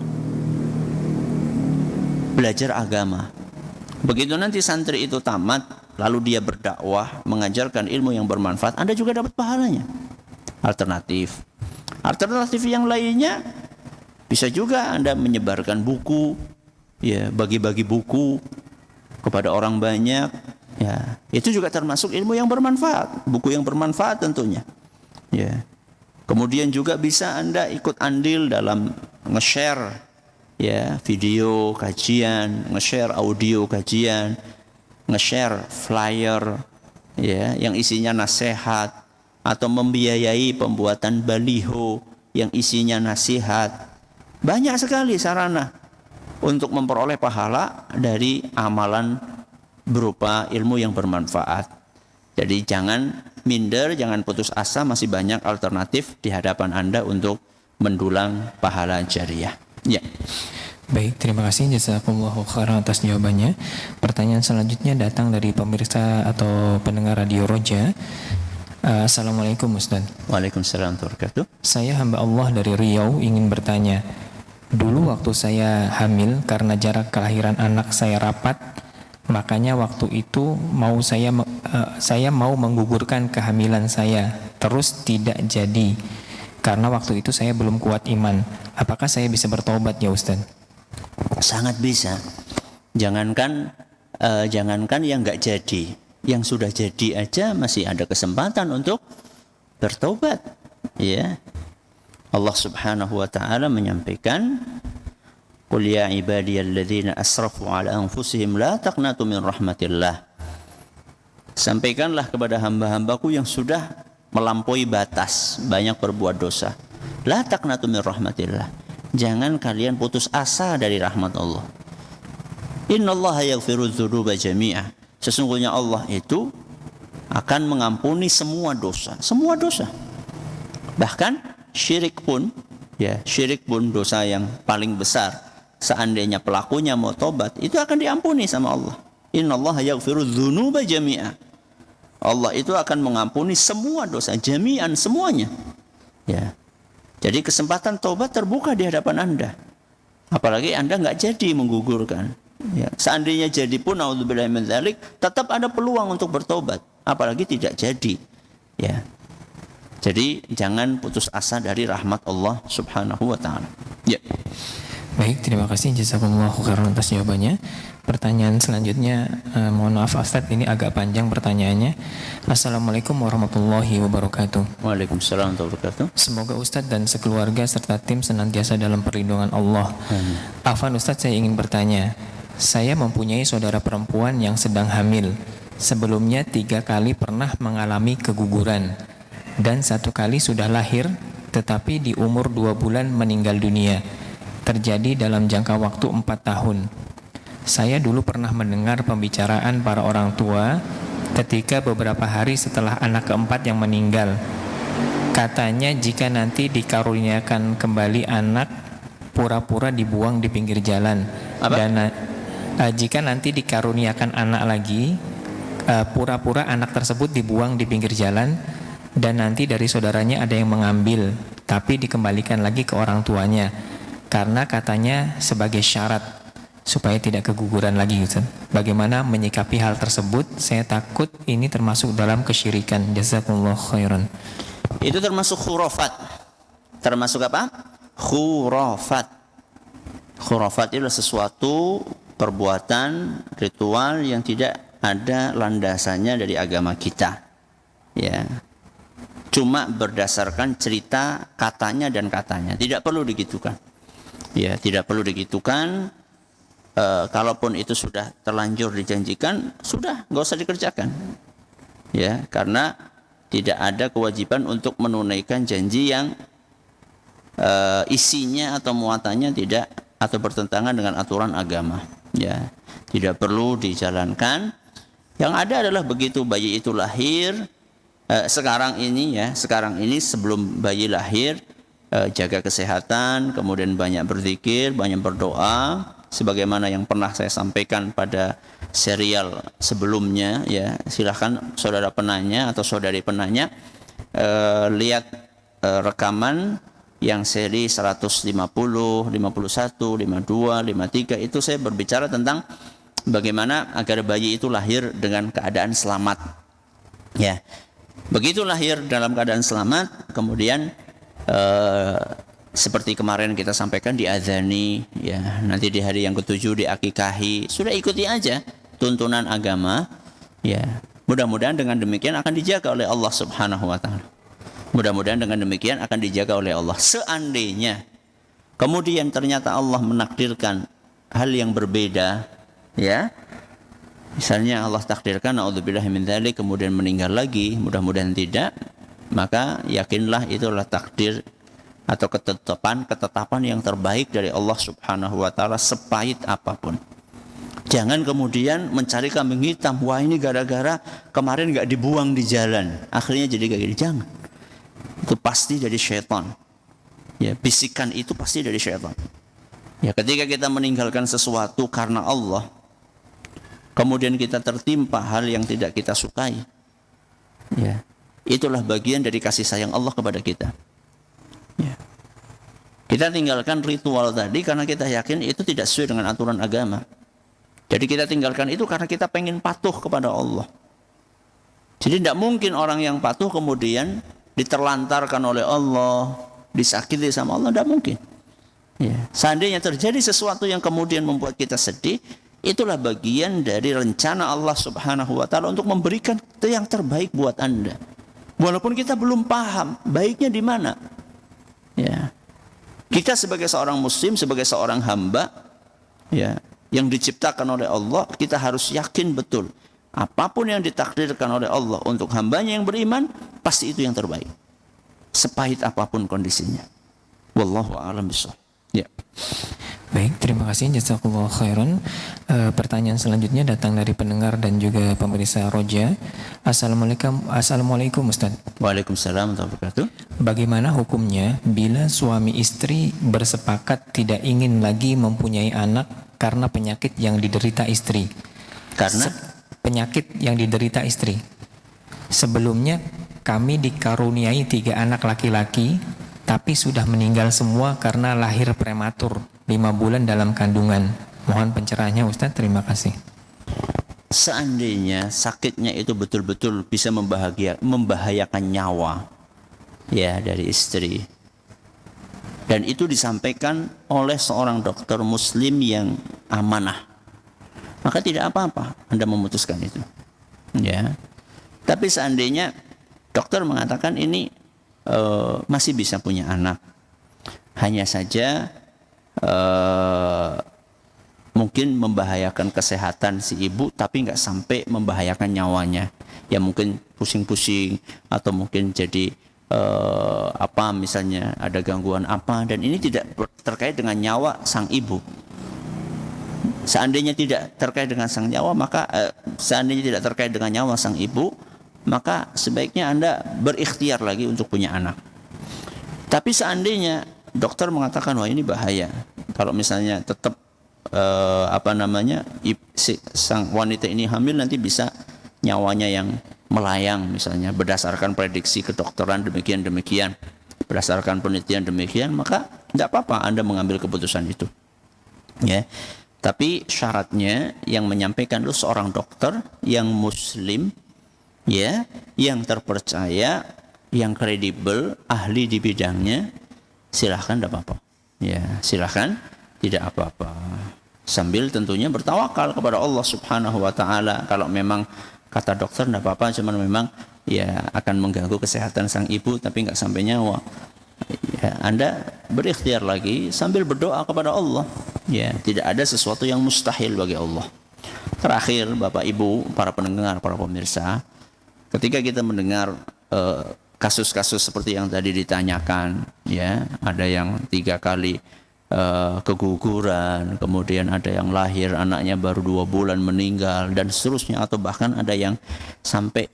belajar agama. Begitu nanti santri itu tamat, lalu dia berdakwah, mengajarkan ilmu yang bermanfaat, Anda juga dapat pahalanya. Alternatif yang lainnya bisa juga Anda menyebarkan buku, ya, bagi-bagi buku kepada orang banyak, ya, itu juga termasuk ilmu yang bermanfaat, buku yang bermanfaat tentunya, ya. Kemudian juga bisa Anda ikut andil dalam nge-share, ya, video kajian, nge-share audio kajian, nge-share flyer, ya, yang isinya nasihat, atau membiayai pembuatan baliho yang isinya nasihat. Banyak sekali sarana untuk memperoleh pahala dari amalan berupa ilmu yang bermanfaat. Jadi jangan minder, jangan putus asa, masih banyak alternatif di hadapan Anda untuk mendulang pahala jariah. Ya. Baik, terima kasih jazakumullahu khairan atas jawabannya. Pertanyaan selanjutnya datang dari pemirsa atau pendengar Radio Roja. Assalamualaikum Ustaz. Waalaikumsalam warahmatullahi wabarakatuh. Saya hamba Allah dari Riau ingin bertanya. Dulu waktu saya hamil, karena jarak kelahiran anak saya rapat, makanya waktu itu saya mau menggugurkan kehamilan saya, terus tidak jadi karena waktu itu saya belum kuat iman. Apakah saya bisa bertobat ya Ustaz? Sangat bisa. Jangankan yang nggak jadi, yang sudah jadi aja masih ada kesempatan untuk bertobat, ya. Allah Subhanahu wa taala menyampaikan, "Qul ya ibadiyalladzina asrafu ala anfusihim la taqnatu min rahmatillah." Sampaikanlah kepada hamba-hambaku yang sudah melampaui batas, banyak berbuat dosa. La taqnatu min rahmatillah. Jangan kalian putus asa dari rahmat Allah. Innallaha yaghfiru dzunuba jami'ah. Sesungguhnya Allah itu akan mengampuni semua dosa, semua dosa. Bahkan syirik pun dosa yang paling besar. Seandainya pelakunya mau tobat, itu akan diampuni sama Allah. Innallaha yaghfiru dzunuba jami'a. Allah itu akan mengampuni semua dosa, jami'an, semuanya. Ya. Jadi kesempatan tobat terbuka di hadapan Anda. Apalagi Anda nggak jadi menggugurkan. Ya. Seandainya jadi pun, naudzubillahi min dzalik, tetap ada peluang untuk bertobat. Apalagi tidak jadi. Ya. Jadi jangan putus asa dari rahmat Allah Subhanahu wa taala. Ya. Baik, terima kasih jazakumullahu khairan atas jawabannya. Pertanyaan selanjutnya, mohon maaf Ustaz, ini agak panjang pertanyaannya. Assalamualaikum warahmatullahi wabarakatuh. Waalaikumsalam warahmatullahi wabarakatuh. Semoga Ustaz dan sekeluarga serta tim senantiasa dalam perlindungan Allah. Afwan Ustaz, saya ingin bertanya. Saya mempunyai saudara perempuan yang sedang hamil. Sebelumnya 3 kali pernah mengalami keguguran. Dan 1 kali sudah lahir, tetapi di umur 2 bulan meninggal dunia. Terjadi dalam jangka waktu 4 tahun. Saya dulu pernah mendengar pembicaraan para orang tua ketika beberapa hari setelah anak keempat yang meninggal. Katanya jika nanti dikaruniakan kembali anak, pura-pura dibuang di pinggir jalan. Dan jika nanti dikaruniakan anak lagi, pura-pura anak tersebut dibuang di pinggir jalan. Dan nanti dari saudaranya ada yang mengambil, tapi dikembalikan lagi ke orang tuanya, karena katanya sebagai syarat supaya tidak keguguran lagi. Ustaz, bagaimana menyikapi hal tersebut? Saya takut ini termasuk dalam kesyirikan. Jazakumullah khairan. Itu termasuk khurafat. Termasuk apa? Khurafat. Khurafat itu adalah sesuatu perbuatan ritual yang tidak ada landasannya dari agama kita. ya. Cuma berdasarkan cerita katanya dan katanya, tidak perlu digitukan. Ya, tidak perlu digitukan. Kalaupun itu sudah terlanjur dijanjikan, sudah nggak usah dikerjakan. Ya, karena tidak ada kewajiban untuk menunaikan janji yang isinya atau muatannya tidak atau bertentangan dengan aturan agama. Ya, tidak perlu dijalankan. Yang ada adalah begitu bayi itu lahir, sekarang ini sebelum bayi lahir, jaga kesehatan, kemudian banyak berzikir, banyak berdoa, sebagaimana yang pernah saya sampaikan pada serial sebelumnya. Ya, silahkan saudara penanya atau saudari penanya lihat rekaman yang seri 150, 51, 52, 53, itu saya berbicara tentang bagaimana agar bayi itu lahir dengan keadaan selamat. Ya, begitu lahir dalam keadaan selamat, kemudian seperti kemarin kita sampaikan diazani, ya, nanti di hari yang ke-7 diakikahi. Sudah ikuti aja tuntunan agama, ya. Mudah-mudahan dengan demikian akan dijaga oleh Allah Subhanahu wa taala. Mudah-mudahan dengan demikian akan dijaga oleh Allah. Seandainya kemudian ternyata Allah menakdirkan hal yang berbeda, ya. Misalnya Allah takdirkan naudzubillahi min dzalik kemudian meninggal lagi, mudah-mudahan tidak, maka yakinlah itulah takdir atau ketetapan yang terbaik dari Allah Subhanahu wa taala, sepahit apapun. Jangan kemudian mencari kambing hitam, wah ini gara-gara kemarin enggak dibuang di jalan, akhirnya jadi kayak gini. Jangan. Itu pasti dari syaitan. Ya, bisikan itu pasti dari syaitan. Ya, ketika kita meninggalkan sesuatu karena Allah, kemudian kita tertimpa hal yang tidak kita sukai, ya, itulah bagian dari kasih sayang Allah kepada kita. Ya. Kita tinggalkan ritual tadi karena kita yakin itu tidak sesuai dengan aturan agama. Jadi kita tinggalkan itu karena kita pengen patuh kepada Allah. Jadi tidak mungkin orang yang patuh kemudian diterlantarkan oleh Allah, disakiti sama Allah, tidak mungkin. Ya. Seandainya terjadi sesuatu yang kemudian membuat kita sedih, itulah bagian dari rencana Allah Subhanahu wa taala untuk memberikan yang terbaik buat Anda. Walaupun kita belum paham baiknya di mana. Ya. Kita sebagai seorang muslim, sebagai seorang hamba, ya, yang diciptakan oleh Allah, kita harus yakin betul apapun yang ditakdirkan oleh Allah untuk hambanya yang beriman, pasti itu yang terbaik. Sepahit apapun kondisinya. Wallahu a'lam bishawab. Ya. Baik, terima kasih jazakallahu khairan. Pertanyaan selanjutnya datang dari pendengar dan juga pemirsa Roja. Assalamualaikum Ustaz. Waalaikumsalam warahmatullahi wabarakatuh. Bagaimana hukumnya bila suami istri bersepakat tidak ingin lagi mempunyai anak karena penyakit yang diderita istri? Penyakit yang diderita istri. Sebelumnya kami dikaruniai 3 anak laki-laki, tapi sudah meninggal semua karena lahir prematur 5 bulan dalam kandungan. Mohon pencerahannya Ustaz, terima kasih. Seandainya sakitnya itu betul-betul bisa membahayakan nyawa, ya, dari istri, dan itu disampaikan oleh seorang dokter muslim yang amanah, maka tidak apa-apa Anda memutuskan itu, ya. Tapi seandainya dokter mengatakan ini masih bisa punya anak, hanya saja mungkin membahayakan kesehatan si ibu, tapi nggak sampai membahayakan nyawanya, ya mungkin pusing-pusing atau mungkin jadi misalnya ada gangguan apa, dan ini tidak terkait dengan nyawa sang ibu. Seandainya tidak terkait dengan sang nyawa, maka seandainya tidak terkait dengan nyawa sang ibu, maka sebaiknya Anda berikhtiar lagi untuk punya anak. Tapi seandainya dokter mengatakan wah ini bahaya, kalau misalnya tetap sang wanita ini hamil, nanti bisa nyawanya yang melayang misalnya, berdasarkan prediksi kedokteran demikian, berdasarkan penelitian demikian, maka tidak apa-apa Anda mengambil keputusan itu, ya. Tapi syaratnya yang menyampaikan itu seorang dokter yang muslim, ya, yang terpercaya, yang kredibel, ahli di bidangnya. Silahkan, tidak apa-apa, ya, silahkan, tidak apa-apa, sambil tentunya bertawakal kepada Allah Subhanahu wa taala. Kalau memang kata dokter tidak apa-apa, cuman memang ya akan mengganggu kesehatan sang ibu tapi nggak sampai nyawa. Ya, Anda berikhtiar lagi sambil berdoa kepada Allah. Ya, tidak ada sesuatu yang mustahil bagi Allah. Terakhir, Bapak Ibu, para pendengar, para pemirsa, ketika kita mendengar kasus-kasus seperti yang tadi ditanyakan, ya, ada yang 3 kali keguguran, kemudian ada yang lahir anaknya baru 2 bulan meninggal dan seterusnya, atau bahkan ada yang sampai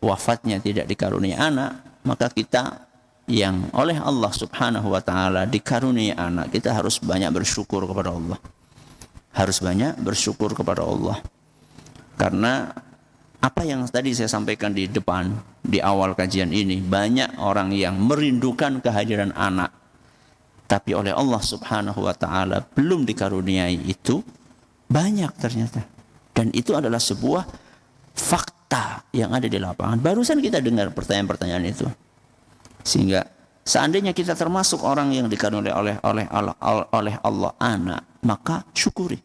wafatnya tidak dikaruniai anak, maka kita yang oleh Allah Subhanahu wa taala dikaruniai anak, kita harus banyak bersyukur kepada Allah. Harus banyak bersyukur kepada Allah. Karena apa yang tadi saya sampaikan di depan, di awal kajian ini, banyak orang yang merindukan kehadiran anak, tapi oleh Allah Subhanahu wa taala belum dikaruniai itu, banyak ternyata. Dan itu adalah sebuah fakta yang ada di lapangan. Barusan kita dengar pertanyaan-pertanyaan itu. Sehingga seandainya kita termasuk orang yang dikaruniai oleh Allah anak, maka syukuri.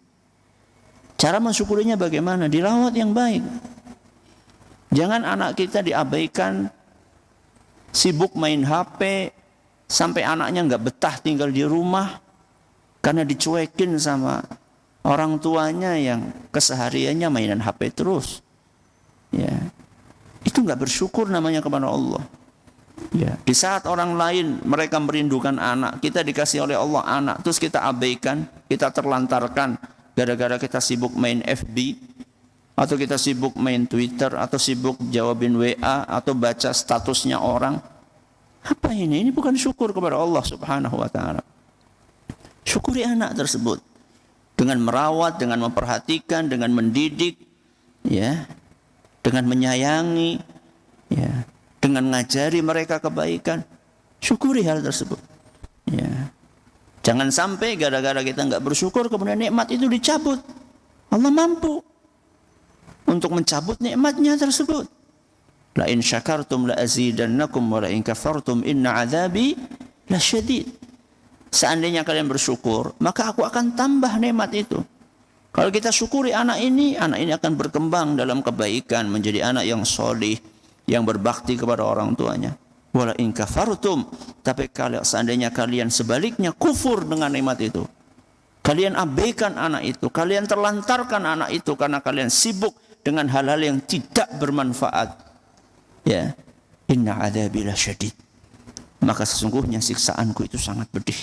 Cara mensyukurinya bagaimana? Dirawat yang baik. Jangan anak kita diabaikan, sibuk main HP, sampai anaknya nggak betah tinggal di rumah karena dicuekin sama orang tuanya yang kesehariannya mainan HP terus. Ya, itu nggak bersyukur namanya kepada Allah. Ya, di saat orang lain mereka merindukan anak, kita dikasih oleh Allah anak, terus kita abaikan, kita terlantarkan gara-gara kita sibuk main FB, atau kita sibuk main Twitter, atau sibuk jawabin WA, atau baca statusnya orang. Apa ini? Ini bukan syukur kepada Allah Subhanahu wa taala. Syukuri anak tersebut dengan merawat, dengan memperhatikan, dengan mendidik, ya, dengan menyayangi, ya, dengan ngajari mereka kebaikan. Syukuri hal tersebut. Ya. Jangan sampai gara-gara kita nggak bersyukur kemudian nikmat itu dicabut. Allah mampu untuk mencabut nikmatnya tersebut. La in syakartum la azidannakum wa la in kafartum inna azabi lasyadid. Seandainya kalian bersyukur, maka aku akan tambah nikmat itu. Kalau kita syukuri anak ini akan berkembang dalam kebaikan, menjadi anak yang solih, yang berbakti kepada orang tuanya. Wala in kafartum, tapi kalau seandainya kalian sebaliknya kufur dengan nikmat itu, kalian abaikan anak itu, kalian terlantarkan anak itu karena kalian sibuk dengan hal-hal yang tidak bermanfaat, ya, inna adzabi lasyadid, maka sesungguhnya siksaanku itu sangat pedih.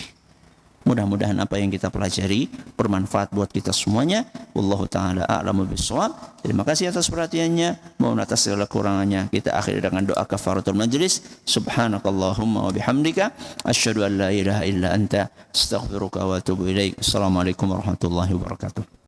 Mudah-mudahan apa yang kita pelajari bermanfaat buat kita semuanya. Wallahu taala a'lamu bissawab. Terima kasih atas perhatiannya. Mohon atas segala kurangannya kita akhiri dengan doa kafaratul majlis. Subhanakallahumma wa bihamdika asyhadu an la ilaha illa anta astaghfiruka wa atubu ilaik. Assalamualaikum warahmatullahi wabarakatuh.